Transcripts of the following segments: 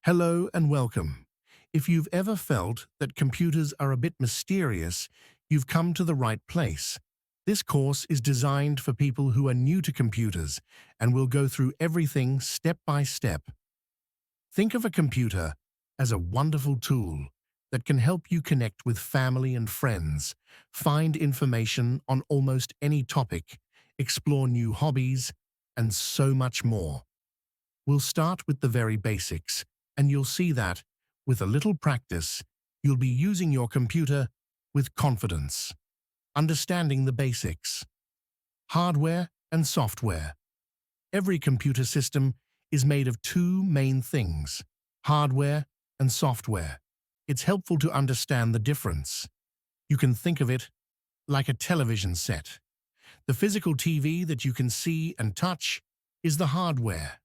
Hello and welcome. If you've ever felt that computers are a bit mysterious, you've come to the right place. This course is designed for people who are new to computers and will go through everything step by step. Think of a computer as a wonderful tool that can help you connect with family and friends, find information on almost any topic, explore new hobbies, and so much more. We'll start with the very basics, and you'll see that, with a little practice, you'll be using your computer with confidence. Understanding the basics. Hardware and software. Every computer system is made of two main things, hardware and software. It's helpful to understand the difference. You can think of it like a television set. The physical TV that you can see and touch is the hardware.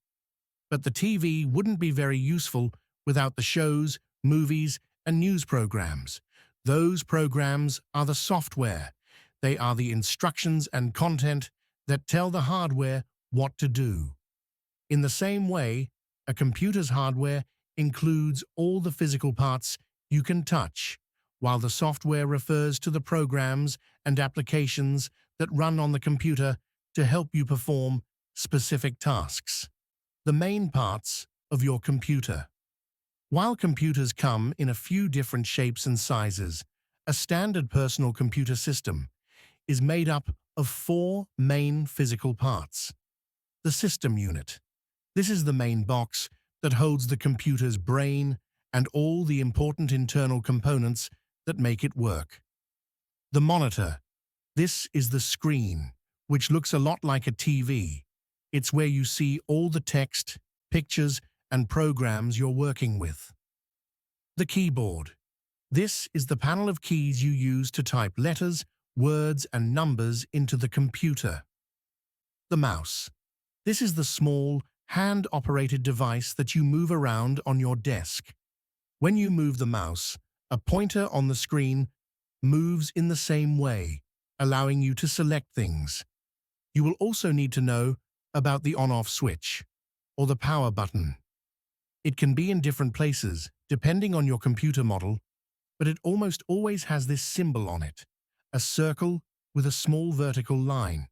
But the TV wouldn't be very useful without the shows, movies, and news programs. Those programs are the software. They are the instructions and content that tell the hardware what to do. In the same way, a computer's hardware includes all the physical parts you can touch, while the software refers to the programs and applications that run on the computer to help you perform specific tasks. The main parts of your computer. While computers come in a few different shapes and sizes, a standard personal computer system is made up of four main physical parts. The system unit. This is the main box that holds the computer's brain and all the important internal components that make it work. The monitor. This is the screen, which looks a lot like a TV. It's where you see all the text, pictures, and programs you're working with. The keyboard. This is the panel of keys you use to type letters, words, and numbers into the computer. The mouse. This is the small, hand-operated device that you move around on your desk. When you move the mouse, a pointer on the screen moves in the same way, allowing you to select things. You will also need to know about the on-off switch, or the power button. It can be in different places, depending on your computer model, but it almost always has this symbol on it, a circle with a small vertical line.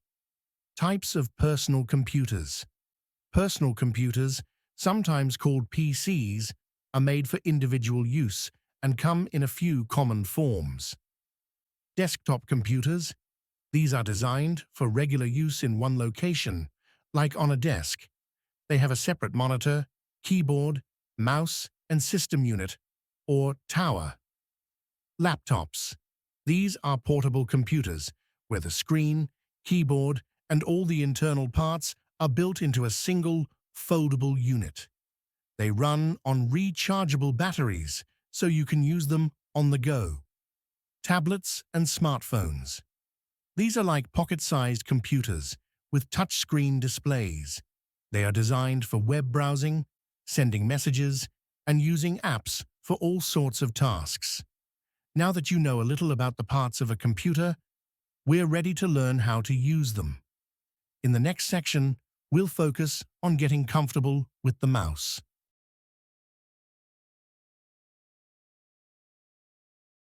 Types of personal computers. Personal computers, sometimes called PCs, are made for individual use and come in a few common forms. Desktop computers. These are designed for regular use in one location, like on a desk. They have a separate monitor, keyboard, mouse, and system unit, or tower. Laptops. These are portable computers, where the screen, keyboard, and all the internal parts are built into a single, foldable unit. They run on rechargeable batteries, so you can use them on the go. Tablets and smartphones. These are like pocket-sized computers with touchscreen displays. They are designed for web browsing, sending messages, and using apps for all sorts of tasks. Now that you know a little about the parts of a computer, we're ready to learn how to use them. In the next section, we'll focus on getting comfortable with the mouse.